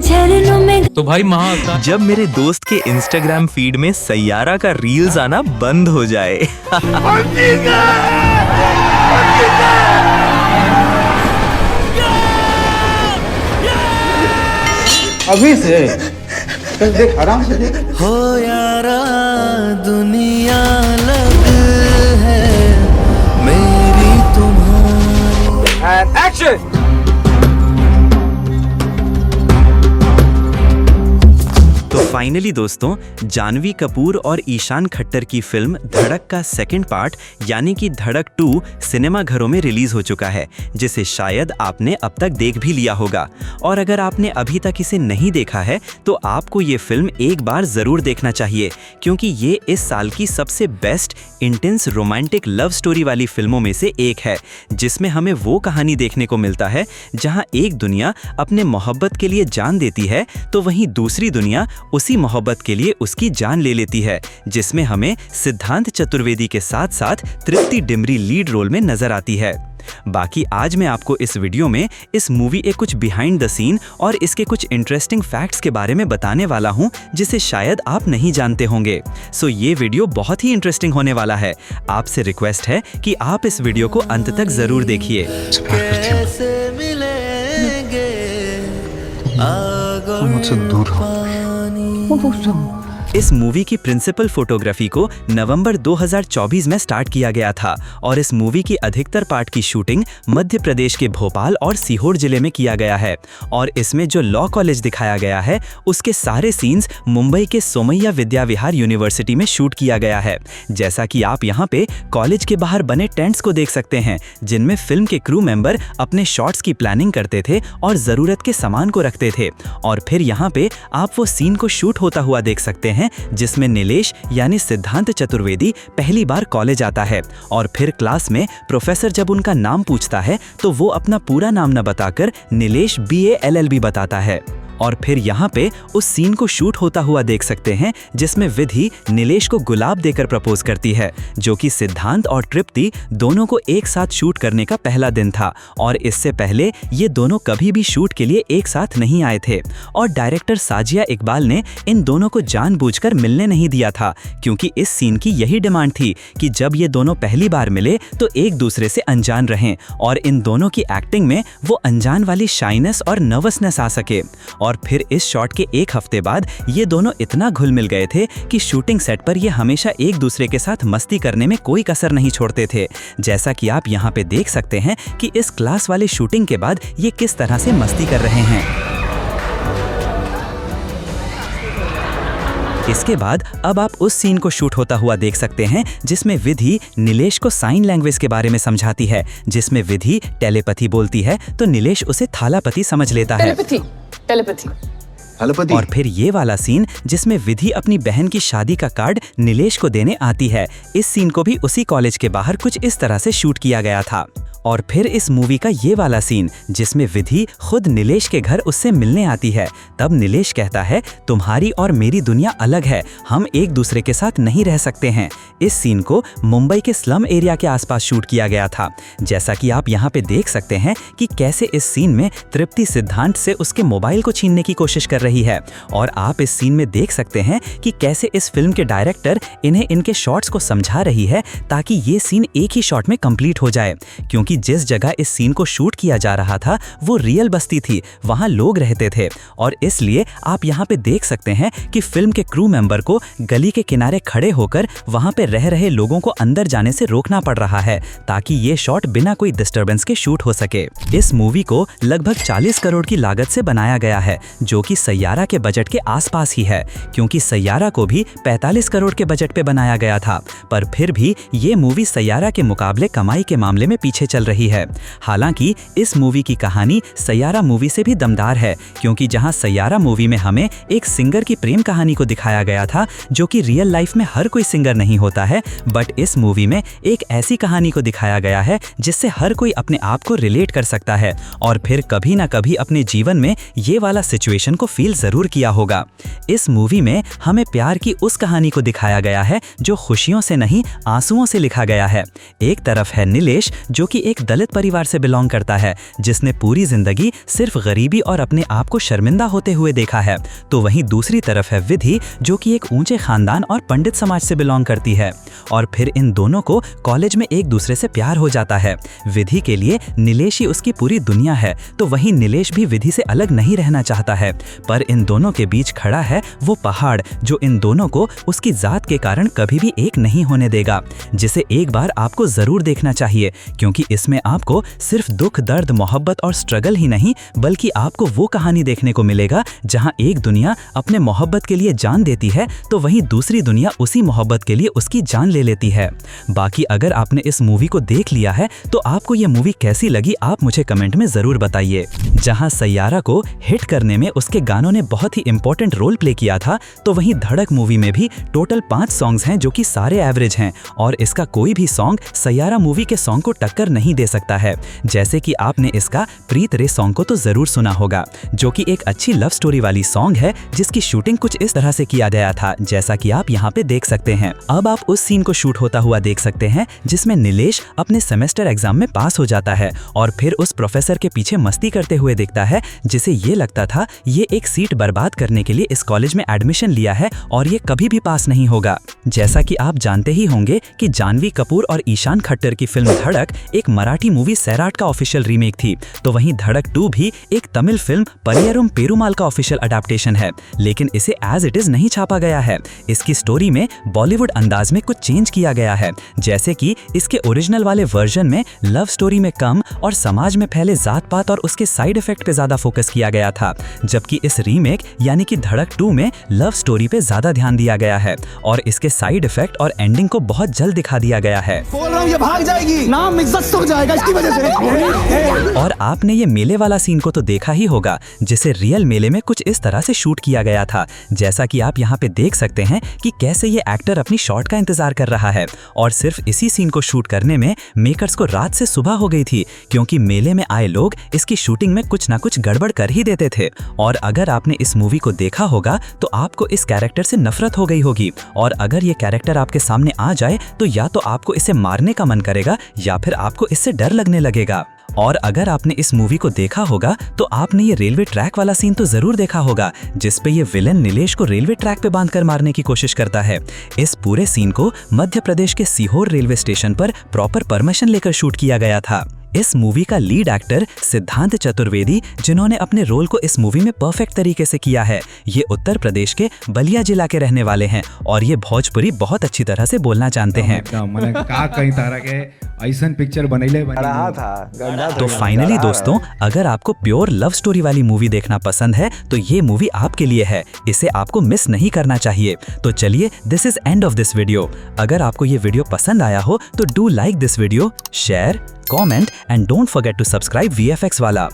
झरनों में। तो भाई जब मेरे दोस्त के इंस्टाग्राम फीड में सैयारा का रील्स आना बंद हो जाए। अभी से चल देख, आराम से देख। हो यारा दुनिया अलग है मेरी तुम्हारी। एक्शन। तो फाइनली दोस्तों, जानवी कपूर और ईशान खट्टर की फिल्म धड़क का सेकंड पार्ट यानी कि धड़क 2 सिनेमा घरों में रिलीज हो चुका है, जिसे शायद आपने अब तक देख भी लिया होगा। और अगर आपने अभी तक इसे नहीं देखा है तो आपको ये फिल्म एक बार जरूर देखना चाहिए, क्योंकि ये इस साल की सबसे best intense romantic love story वाली फिल्मों में से एक है, जिसमें हमें वो कहानी देखने को मिलता है जहां एक दुनिया अपने मोहब्बत के लिए जान देती है तो वहीं दूसरी दुनिया उसी मोहब्बत के लिए उसकी जान ले लेती है, जिसमें हमें सिद्धांत चतुर्वेदी के साथ साथ तृप्ति डिमरी लीड रोल में नजर आती है। बाकी आज मैं आपको इस वीडियो में इस मूवी के कुछ बिहाइंड द सीन और इसके कुछ इंटरेस्टिंग फैक्ट्स के बारे में बताने वाला हूं, जिसे शायद आप नहीं जानते होंगे। सो ये वीडियो बहुत ही इंटरेस्टिंग होने वाला है। आपसे रिक्वेस्ट है कि आप इस वीडियो को अंत तक जरूर देखिए। कैसे मिलेंगे मुझसे दूर हो। इस मूवी की प्रिंसिपल फोटोग्राफी को नवंबर 2024 में स्टार्ट किया गया था और इस मूवी की अधिकतर पार्ट की शूटिंग मध्य प्रदेश के भोपाल और सीहोर जिले में किया गया है। और इसमें जो लॉ कॉलेज दिखाया गया है उसके सारे सीन्स मुंबई के सोमैया विद्या विहार यूनिवर्सिटी में शूट किया गया है। जैसा कि आप यहाँ पे कॉलेज के बाहर बने टेंट्स को देख सकते हैं, जिनमें फिल्म के क्रू मेंबर अपने शॉट्स की प्लानिंग करते थे और जरूरत के सामान को रखते थे। और फिर यहाँ पे आप वो सीन को शूट होता हुआ देख सकते हैं जिसमें नीलेश यानी सिद्धांत चतुर्वेदी पहली बार कॉलेज आता है और फिर क्लास में प्रोफेसर जब उनका नाम पूछता है तो वो अपना पूरा नाम न बताकर नीलेश BA LLB बताता है। और फिर यहाँ पे उस सीन को शूट होता हुआ देख सकते हैं जिसमें विधि नीलेश को गुलाब देकर प्रपोज करती है, जो कि सिद्धांत और तृप्ति दोनों को एक साथ शूट करने का पहला दिन था और इससे पहले ये दोनों कभी भी शूट के लिए एक साथ नहीं आए थे। और डायरेक्टर साजिया इकबाल ने इन दोनों को जानबूझकर मिलने नहीं दिया था, क्योंकि इस सीन की यही डिमांड थी कि जब ये दोनों पहली बार मिले तो एक दूसरे से अनजान रहें और इन दोनों की एक्टिंग में वो अनजान वाली शाइनेस और नर्वसनेस आ सके। और फिर इस शॉट के एक हफ्ते बाद ये दोनों इतना घुल मिल गए थे कि शूटिंग सेट पर ये हमेशा एक दूसरे के साथ मस्ती करने में कोई कसर नहीं छोड़ते थे। जैसा कि आप यहाँ पे देख सकते हैं कि इस क्लास वाले शूटिंग के बाद ये किस तरह से मस्ती कर रहे हैं। इसके बाद अब आप उस सीन को शूट होता हुआ देख सकते हैं जिसमें विधि नीलेश को साइन लैंग्वेज के बारे में समझाती है, जिसमें विधि टेलीपैथी बोलती है तो नीलेश उसे थालापति समझ लेता है। टेलीपैथी। और फिर ये वाला सीन जिसमें विधि अपनी बहन की शादी का कार्ड नीलेश को देने आती है, इस सीन को भी उसी कॉलेज के बाहर कुछ इस तरह से शूट किया गया था। और फिर इस मूवी का ये वाला सीन जिसमें विधि खुद नीलेश के घर उससे मिलने आती है, तब नीलेश कहता है तुम्हारी और मेरी दुनिया अलग है, हम एक दूसरे के साथ नहीं रह सकते हैं। इस सीन को मुंबई के स्लम एरिया के आसपास शूट किया गया था। जैसा कि आप यहाँ पे देख सकते हैं कि कैसे इस सीन में तृप्ति सिद्धांत से उसके मोबाइल को छीनने की कोशिश कर रही है। और आप इस सीन में देख सकते हैं कि कैसे इस फिल्म के डायरेक्टर इन्हें इनके शॉट्स को समझा रही है ताकि ये सीन एक ही शॉट में कंप्लीट हो जाए, क्योंकि जिस जगह इस सीन को शूट किया जा रहा था वो रियल बस्ती थी, वहां लोग रहते थे। और इसलिए आप यहाँ पे देख सकते हैं कि फिल्म के क्रू मेंबर को गली के किनारे खड़े होकर वहां पे रह रहे लोगों को अंदर जाने से रोकना पड़ रहा है ताकि ये शॉट बिना कोई डिस्टर्बेंस के शूट हो सके। इस मूवी को लगभग 40 करोड़ की लागत से बनाया गया है, जो कि सैयारा के बजट के आसपास ही है, क्योंकि सैयारा को भी 45 करोड़ के बजट पे बनाया गया था। पर फिर भी ये मूवी सैयारा के मुकाबले कमाई के मामले में पीछे चल रही है। हालांकि इस मूवी की कहानी सैयारा मूवी से भी दमदार है, क्योंकि जहां सैयारा मूवी में हमें एक सिंगर की प्रेम कहानी को दिखाया गया था, जो कि रियल लाइफ में हर कोई सिंगर नहीं होता है, बट इस मूवी में एक ऐसी कहानी को दिखाया गया है जिससे हर कोई अपने आप को रिलेट कर सकता है और फिर कभी ना कभी अपने जीवन में ये वाला सिचुएशन को फील जरूर किया होगा। इस मूवी में हमें प्यार की उस कहानी को दिखाया गया है जो खुशियों से नहीं आंसुओं से लिखा गया है। एक तरफ है नीलेश, जो कि एक दलित परिवार से बिलोंग करता है, जिसने पूरी जिंदगी सिर्फ गरीबी और अपने आप को शर्मिंदा होते हुए देखा है। तो वहीं दूसरी तरफ है विधि, जो कि एक ऊंचे खानदान और पंडित समाज से बिलोंग करती है। और फिर इन दोनों को कॉलेज में एक दूसरे से प्यार हो जाता है। विधि के लिए नीलेश ही उसकी पूरी दुनिया है, तो वहीं नीलेश भी विधि से अलग नहीं रहना चाहता है। पर इन दोनों के बीच खड़ा है वो पहाड़, जो इन दोनों को उसकी जात के कारण कभी भी एक नहीं होने देगा, जिसे एक बार आपको जरूर देखना चाहिए, क्योंकि इसमें आपको सिर्फ दुख, दर्द, मोहब्बत और स्ट्रगल ही नहीं, बल्कि आपको वो कहानी देखने को मिलेगा जहां एक दुनिया अपने मोहब्बत के लिए जान देती है, तो वहीं दूसरी दुनिया उसी मोहब्बत के लिए उसकी जान ले लेती है। बाकी अगर आपने इस मूवी को देख लिया है तो आपको ये मूवी कैसी लगी आप मुझे कमेंट में जरूर बताइए। जहां सैयारा को हिट करने में उसके गानों ने बहुत ही इंपॉर्टेंट रोल प्ले किया था, तो वहीं धड़क मूवी में भी टोटल 5 सॉन्ग्स हैं जो कि सारे एवरेज हैं, और इसका कोई भी सॉन्ग सैयारा मूवी के सॉन्ग को टक्कर नहीं दे सकता है। जैसे कि आपने इसका प्रीत रे सॉन्ग को तो जरूर सुना होगा, जो कि एक अच्छी लव स्टोरी वाली सॉन्ग है, जिसकी शूटिंग कुछ इस तरह से किया गया था, जैसा कि आप यहाँ पे देख सकते हैं। अब आप उस सीन को शूट होता हुआ देख सकते हैं जिसमें नीलेश अपने सेमेस्टर एग्जाम में पास हो जाता है और फिर उस प्रोफेसर के पीछे मस्ती करते हुए दिखता है, जिसे ये लगता था ये एक सीट बर्बाद करने के लिए इस कॉलेज में एडमिशन लिया है और ये कभी भी पास नहीं होगा। जैसा कि आप जानते ही होंगे कि जानवी कपूर और ईशान खट्टर की फिल्म धड़क एक मराठी मूवी सैराट का ऑफिशियल रीमेक थी, तो वहीं धड़क 2 भी एक तमिल फिल्म परियरुम पेरुमाल का ऑफिशियल अडेप्टेशन है, लेकिन इसे एज इट इज नहीं छापा गया है। इसकी स्टोरी में बॉलीवुड अंदाज में कुछ चेंज किया गया है, जैसे कि इसके ओरिजिनल वाले वर्जन में लव स्टोरी में कम और समाज में फैले जात पात और उसके साइड इफेक्ट पे ज्यादा फोकस किया गया था, जबकि इस रीमेक यानी कि धड़क 2 में लव स्टोरी पे ज्यादा ध्यान दिया गया है और इसके साइड इफेक्ट और एंडिंग को बहुत जल्द दिखा दिया गया है। बोल रहा हूं, ये भाग जाएगी, नाम इज्जत से हो जाएगा इसकी वजह से। और आपने ये मेले वाला सीन को तो देखा ही होगा, जिसे रियल मेले में कुछ इस तरह से शूट किया गया था, जैसा कि आप यहाँ पे देख सकते हैं कि कैसे ये एक्टर अपनी शॉट का इंतजार कर रहा है। और सिर्फ इसी सीन को शूट करने में मेकर्स को रात से सुबह हो गई थी, क्योंकि मेले में आए लोग इसकी शूटिंग में कुछ ना कुछ गड़बड़ कर ही देते थे। और अगर आपने इस मूवी को देखा होगा तो आपको इस कैरेक्टर से नफरत हो गई होगी, और अगर ये कैरेक्टर आपके सामने आ जाए तो या तो आपको इसे मारने का मन करेगा या फिर आपको इससे डर लगने लगेगा। और अगर आपने इस मूवी को देखा होगा तो आपने ये रेलवे ट्रैक वाला सीन तो जरूर देखा होगा, जिस पे ये विलन नीलेश को रेलवे ट्रैक पे बांधकर मारने की कोशिश करता है। इस पूरे सीन को मध्य प्रदेश के सीहोर रेलवे स्टेशन पर प्रॉपर परमिशन लेकर शूट किया गया था। इस मूवी का लीड एक्टर सिद्धांत चतुर्वेदी, जिन्होंने अपने रोल को इस मूवी में परफेक्ट तरीके से किया है, ये उत्तर प्रदेश के बलिया जिला के रहने वाले हैं और ये भोजपुरी बहुत अच्छी तरह से बोलना जानते हैं। मैंने का कई तरह के ऐसन पिक्चर बनैले तो फाइनली दोस्तों, अगर आपको प्योर लव स्टोरी वाली मूवी देखना पसंद है तो ये मूवी आपके लिए है, इसे आपको मिस नहीं करना चाहिए। तो चलिए, this is end of this video. अगर आपको ये वीडियो पसंद आया हो तो do like this video, share, comment and don't forget to subscribe VFX वाला।